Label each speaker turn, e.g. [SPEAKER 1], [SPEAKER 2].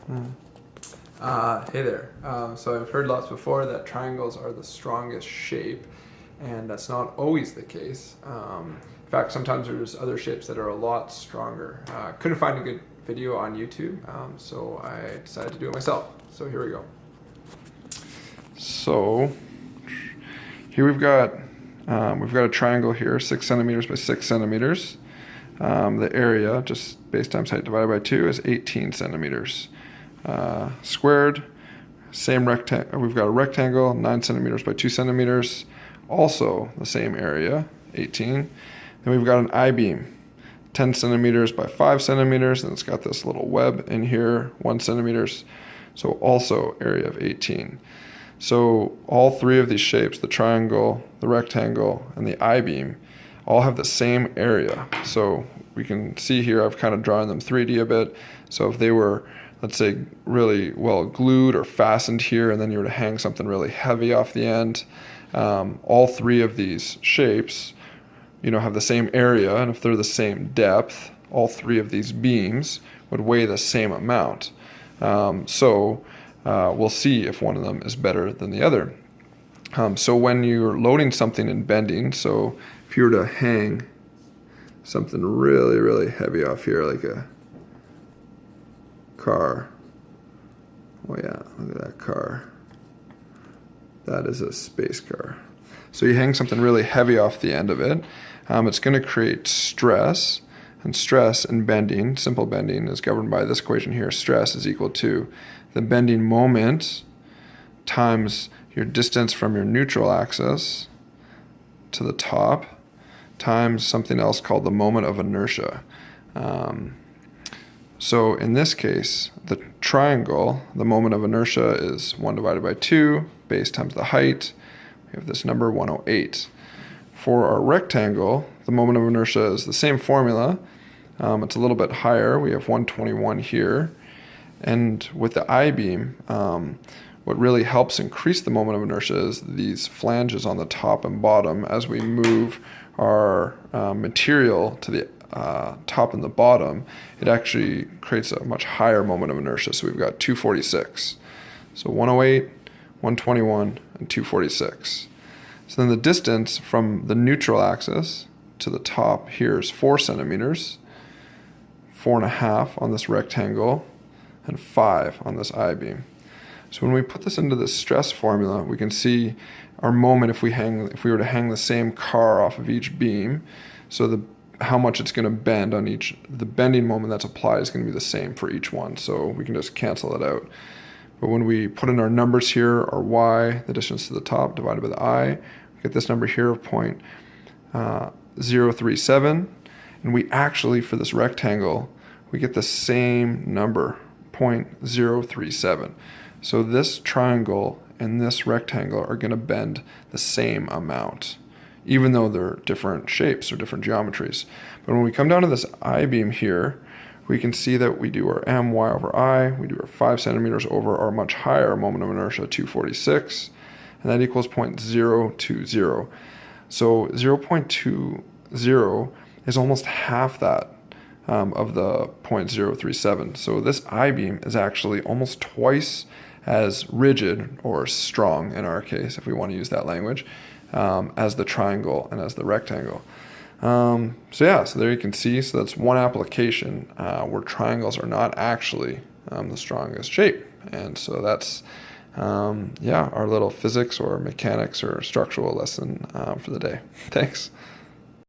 [SPEAKER 1] Hey there. So I've heard lots before that triangles are the strongest shape, and that's not always the case. In fact, sometimes there's other shapes that are a lot stronger. Couldn't find a good video on YouTube, so I decided to do it myself. So here we go. So here we've got a triangle here, 6 centimeters by 6 centimeters. The area, just base times height divided by 2, is 18 centimeters. Squared, same rectangle. We've got a rectangle, 9 centimeters by 2 centimeters, also the same area, 18. Then we've got an I-beam, 10 centimeters by 5 centimeters, and it's got this little web in here, 1 centimeters, so also area of 18. So all three of these shapes, the triangle, the rectangle, and the I-beam, all have the same area. So we can see here I've kind of drawn them 3D a bit. So if they were, let's say, really well glued or fastened here, and then you were to hang something really heavy off the end, all three of these shapes, have the same area, and if they're the same depth, all three of these beams would weigh the same amount. We'll see if one of them is better than the other. So when you're loading something and bending, so if you were to hang something really, really heavy off here, like a car. Oh yeah, look at that car. That is a space car. So you hang something really heavy off the end of it. It's going to create stress, and stress in bending, simple bending, is governed by this equation here. Stress is equal to the bending moment times your distance from your neutral axis to the top times something else called the moment of inertia. So in this case, the triangle, the moment of inertia is 1 divided by 2, base times the height. We have this number 108. For our rectangle, the moment of inertia is the same formula. It's a little bit higher. We have 121 here. And with the I-beam, what really helps increase the moment of inertia is these flanges on the top and bottom. As we move our material to the top and the bottom, it actually creates a much higher moment of inertia. So we've got 246. So 108, 121, and 246. So then the distance from the neutral axis to the top here is 4 centimeters, 4.5 on this rectangle, and 5 on this I-beam. So when we put this into the stress formula, we can see our moment if we were to hang the same car off of each beam. So how much it's going to bend on each, the bending moment that's applied is going to be the same for each one. So we can just cancel it out. But when we put in our numbers here, our y, the distance to the top divided by the I, we get this number here of 0.037. And we actually, for this rectangle, we get the same number, 0.037. So this triangle and this rectangle are going to bend the same amount, even though they're different shapes or different geometries. But when we come down to this I-beam here, we can see that we do our my over I, we do our 5 centimeters over our much higher moment of inertia, 246, and that equals 0.020. So 0.20 is almost half that of the 0.037. So this I-beam is actually almost twice as rigid or strong, in our case, if we want to use that language, as the triangle and as the rectangle. So there you can see, so that's one application where triangles are not actually the strongest shape. And so that's, our little physics or mechanics or structural lesson for the day. Thanks.